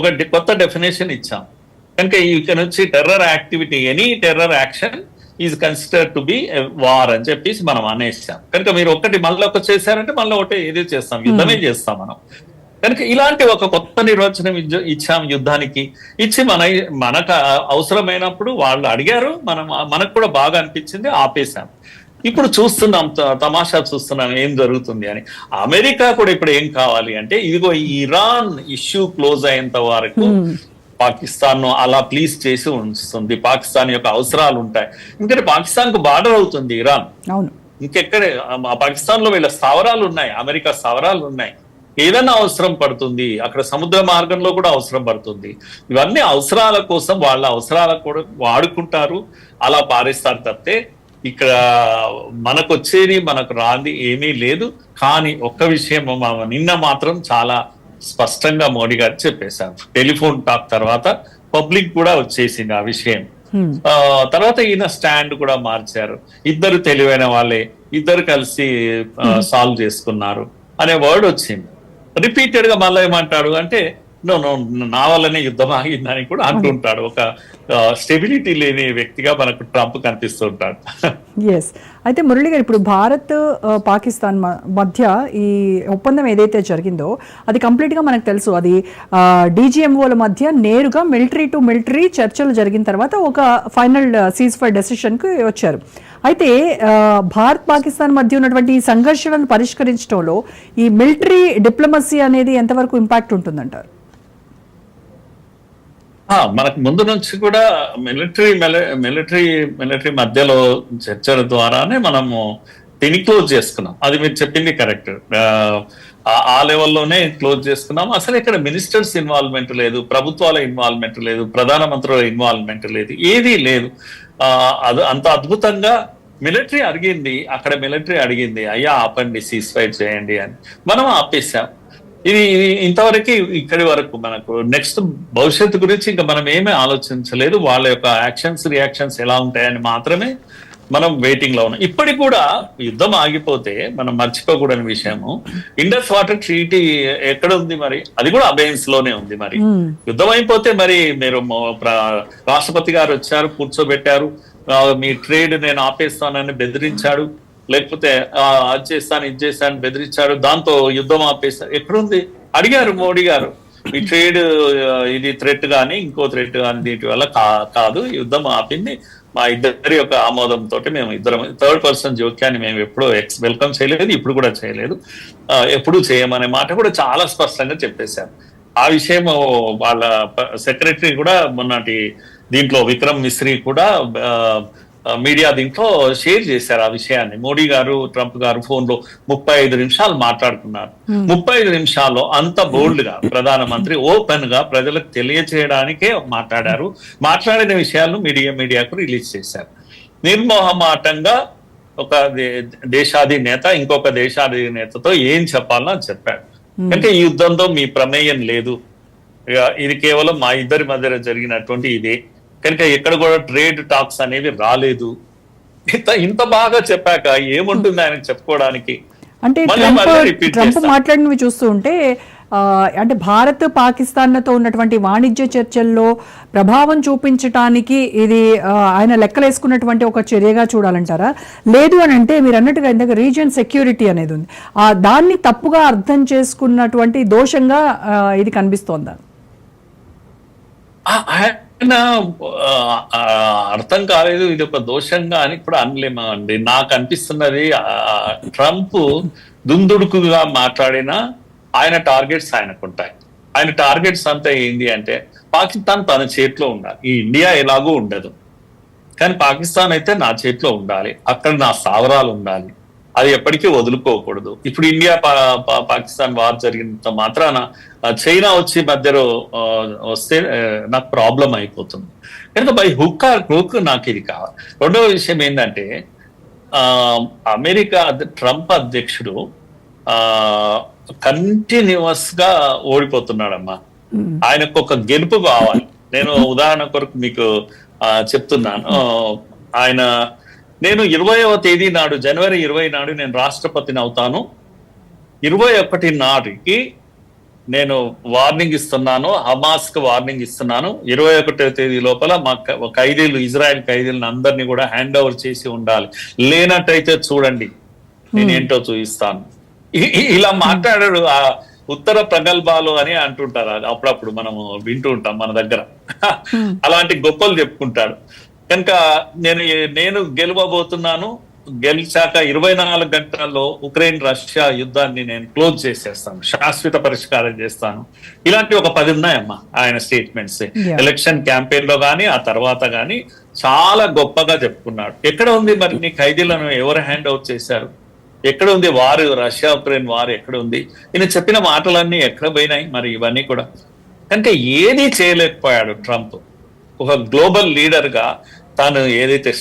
ఒక కొత్త డెఫినేషన్ ఇచ్చాం. కనుక ఇక నుంచి terror activity, any terror action is considered to be war అని చెప్పేసి మనం అనేసాం. కనుక మీరు మళ్ళీ ఒకటి చేశారంటే మళ్ళీ ఒకటి ఏది చేస్తాం, యుద్ధమే చేస్తాం మనం. కనుక ఇలాంటి ఒక కొత్త నిర్వచనం ఇచ్చాం యుద్ధానికి. ఇచ్చి మనకు అవసరమైనప్పుడు వాళ్ళు అడిగారు, మనకు కూడా బాగా అనిపించింది, ఆపేశాం. ఇప్పుడు చూస్తున్నాం, తమాషా చూస్తున్నాం ఏం జరుగుతుంది అని. అమెరికా కూడా ఇప్పుడు ఏం కావాలి అంటే, ఇదిగో ఇరాన్ ఇష్యూ క్లోజ్ అయ్యేంత వరకు పాకిస్తాన్ ను అలా ప్లీజ్ చేసి ఉంచుతుంది. పాకిస్తాన్ యొక్క అవసరాలు ఉంటాయి, ఎందుకంటే పాకిస్తాన్ కు బార్డర్ అవుతుంది ఇరాన్. ఇంకెక్కడే పాకిస్తాన్ లో వీళ్ళ స్థావరాలు ఉన్నాయి, అమెరికా స్థావరాలు ఉన్నాయి. ఏదైనా అవసరం పడుతుంది అక్కడ, సముద్ర మార్గంలో కూడా అవసరం పడుతుంది. ఇవన్నీ అవసరాల కోసం, వాళ్ళ అవసరాలకు కూడా వాడుకుంటారు, అలా పారేస్తారు తప్పితే ఇక్కడ మనకు వచ్చేది మనకు రాంది ఏమీ లేదు. కానీ ఒక్క విషయం నిన్న మాత్రం చాలా స్పష్టంగా మోడీ గారు చెప్పేశారు. టెలిఫోన్ టాక్ తర్వాత పబ్లిక్ కూడా వచ్చేసింది ఆ విషయం. తర్వాత ఈయన స్టాండ్ కూడా మార్చారు. ఇద్దరు తెలివైన వాళ్ళే, ఇద్దరు కలిసి సాల్వ్ చేసుకున్నారు అనే వర్డ్ వచ్చింది. రిపీటెడ్ గా మళ్ళీ ఏమంటాడు అంటే, నా వల్లనే యుద్ధం ఆగిందని కూడా అంటుంటాడు. ఒక స్టెబిలిటీ లేని వ్యక్తిగా మనకు ట్రంప్ కనిపిస్తూ ఉంటాడు. అయితే మురళి గారు, ఇప్పుడు భారత్ పాకిస్తాన్ మధ్య ఈ ఒప్పందం ఏదైతే జరిగిందో అది కంప్లీట్ గా మనకు తెలుసు, అది డీజీఎంఓల మధ్య నేరుగా మిలిటరీ టు మిలిటరీ చర్చలు జరిగిన తర్వాత ఒక ఫైనల్ సీజ్ ఫైర్ డెసిషన్ కి వచ్చారు. అయితే భారత్ పాకిస్తాన్ మధ్య ఉన్నటువంటి ఈ సంఘర్షణను పరిష్కరించడంలో ఈ మిలిటరీ డిప్లొమసీ అనేది ఎంతవరకు ఇంపాక్ట్ ఉంటుందంటారు? మనకు ముందు నుంచి కూడా మిలిటరీ మధ్యలో చర్చల ద్వారానే మనము దీన్ని క్లోజ్ చేసుకున్నాం. అది మీరు చెప్పింది కరెక్ట్. ఆ లెవెల్లోనే క్లోజ్ చేసుకున్నాం. అసలు ఇక్కడ మినిస్టర్స్ ఇన్వాల్వ్మెంట్ లేదు, ప్రభుత్వాల ఇన్వాల్వ్మెంట్ లేదు, ప్రధానమంత్రుల ఇన్వాల్వ్మెంట్ లేదు, ఏదీ లేదు. అంత అద్భుతంగా మిలిటరీ అడిగింది అయ్యా ఆపండి, సీజ్ ఫైర్ చేయండి అని. మనం ఆపేశాం. ఇది ఇంతవరకు ఇక్కడి వరకు మనకు నెక్స్ట్ భవిష్యత్తు గురించి ఇంకా మనం ఏమీ ఆలోచించలేదు. వాళ్ళ యొక్క రియాక్షన్స్ ఎలా ఉంటాయని మాత్రమే మనం వెయిటింగ్ లో ఉన్నాం. ఇప్పటికి కూడా యుద్ధం ఆగిపోతే మనం మర్చిపోకూడని విషయము, ఇండస్ వాటర్ ట్రీటీ ఎక్కడ ఉంది మరి? అది కూడా అబెయన్స్ లోనే ఉంది. మరి యుద్ధం అయిపోతే మరి మీరు రాష్ట్రపతి గారు వచ్చారు, కూర్చోబెట్టారు, మీ ట్రేడ్ నేను ఆపేస్తానని బెదిరించాడు, లేకపోతే అది చేస్తాను ఇది చేస్తాను బెదిరించాడు, దాంతో యుద్ధం ఆపేస్తారు. ఎక్కడుంది? అడిగారు మోడీ గారు, ఈ ట్రేడ్ ఇది థ్రెట్ కానీ ఇంకో థ్రెట్ కానీ దీని వల్ల కాదు, యుద్ధం ఆపింది మా ఇద్దరి యొక్క ఆమోదంతో. మేము ఇద్దరం థర్డ్ పర్సన్ జోక్యాన్ని మేము ఎప్పుడూ వెల్కమ్ చేయలేదు, ఇప్పుడు కూడా చేయలేదు, ఎప్పుడూ చేయమనే మాట కూడా చాలా స్పష్టంగా చెప్పేశారు. ఆ విషయం వాళ్ళ సెక్రటరీ కూడా మొన్నటి దీంట్లో విక్రమ్ మిశ్రీ కూడా మీడియా దీంట్లో షేర్ చేశారు ఆ విషయాన్ని. మోడీ గారు ట్రంప్ గారు ఫోన్ లో 35 నిమిషాలు మాట్లాడుకున్నారు. 35 నిమిషాల్లో అంత బోల్డ్ గా ప్రధానమంత్రి ఓపెన్ గా ప్రజలకు తెలియచేయడానికే మాట్లాడారు. మాట్లాడిన విషయాలను మీడియాకు రిలీజ్ చేశారు. నిర్మోహమాటంగా ఒక దేశాధినేత ఇంకొక దేశాధినేతతో ఏం చెప్పాలో చెప్పాడు. అంటే ఈ యుద్ధంతో మీ ప్రమేయం లేదు, ఇది కేవలం మా ఇద్దరి మధ్య జరిగినటువంటి ఇదే, కనుక ఎక్కడ కూడా ట్రేడ్ టాక్స్ అనేవి రాలేదు. ఇంత బాగా చెప్పాక ఏముంటుంది ఆయన చెప్పుకోవడానికి? అంటే ట్రంప్ మాట్లాడినవి చూస్తూ ఉంటే, అంటే భారత్ పాకిస్తాన్లతో ఉన్నటువంటి వాణిజ్య చర్చల్లో ప్రభావం చూపించడానికి ఇది ఆయన లెక్కలేసుకున్నటువంటి ఒక చర్యగా చూడాలంటారా? లేదు అని అంటే మీరు అన్నట్టుగా ఇందాక రీజియన్ సెక్యూరిటీ అనేది ఉంది, దాన్ని తప్పుగా అర్థం చేసుకున్నటువంటి దోషంగా ఇది కనిపిస్తోందా? అర్థం కాలేదు, ఇది ఒక దోషంగా అని కూడా అనలేమండి. నాకు అనిపిస్తున్నది ట్రంప్ దుందుడుకుగా మాట్లాడినా ఆయన టార్గెట్స్ ఆయనకుంటాయి. ఆయన టార్గెట్స్ అంతా ఏంటి అంటే, పాకిస్తాన్ తన చేతిలో ఉండాలి, ఈ ఇండియా ఎలాగూ ఉండదు, కానీ పాకిస్తాన్ అయితే నా చేతిలో ఉండాలి, అక్కడ నా స్థావరాలు ఉండాలి, అది ఎప్పటికీ వదులుకోకూడదు. ఇప్పుడు ఇండియా పాకిస్తాన్ వార్ జరిగినంత మాత్రాన చైనా వచ్చి మధ్యలో వస్తే నాకు ప్రాబ్లం అయిపోతుంది. కనుక బై హుక్ ఆర్ క్రూక్ నాకు ఇది కావాలి. రెండవ విషయం ఏంటంటే, అమెరికా ట్రంప్ అధ్యక్షుడు కంటిన్యూస్ గా ఓడిపోతున్నాడమ్మా. ఆయనకు ఒక గెలుపు కావాలి. నేను ఉదాహరణ కొరకు మీకు చెప్తున్నాను. నేను 20వ తేదీ నాడు, జనవరి 20 నాడు నేను రాష్ట్రపతిని అవుతాను. 21 నాటికి నేను వార్నింగ్ ఇస్తున్నాను, హమాస్ కు వార్నింగ్ ఇస్తున్నాను, 21వ తేదీ లోపల మా ఖైదీలు, ఇజ్రాయెల్ ఖైదీలను అందరినీ కూడా హ్యాండ్ ఓవర్ చేసి ఉండాలి, లేనట్టయితే చూడండి నేనేంటో చూపిస్తాను. ఇలా మాట్లాడాడు. ఆ ఉత్తర ప్రగల్భాలు అని అంటుంటారు, అది అప్పుడప్పుడు మనము వింటూ ఉంటాం మన దగ్గర. అలాంటి గొప్పలు చెప్పుకుంటాడు. కనుక నేను గెలవబోతున్నాను, గెలిచాక 24 గంటల్లో ఉక్రెయిన్ రష్యా యుద్ధాన్ని నేను క్లోజ్ చేసేస్తాను, శాశ్వత పరిష్కారం చేస్తాను. ఇలాంటి ఒక 10 ఉన్నాయమ్మా ఆయన స్టేట్మెంట్స్. ఎలక్షన్ క్యాంపెయిన్ లో గానీ ఆ తర్వాత గానీ చాలా గొప్పగా చెప్పుకున్నాడు. ఎక్కడ ఉంది మరి నీ ఖైదీలను ఎవరు హ్యాండ్ అవుట్ చేశారు? ఎక్కడ ఉంది వారు, రష్యా ఉక్రెయిన్ వారు ఎక్కడ ఉంది? ఈయన చెప్పిన మాటలన్నీ ఎక్కడ పోయినాయి మరి ఇవన్నీ కూడా? అంటే ఏది చేయలేకపోయాడు ట్రంప్. ఒక గ్లోబల్ లీడర్ గా తాను ఏదైతే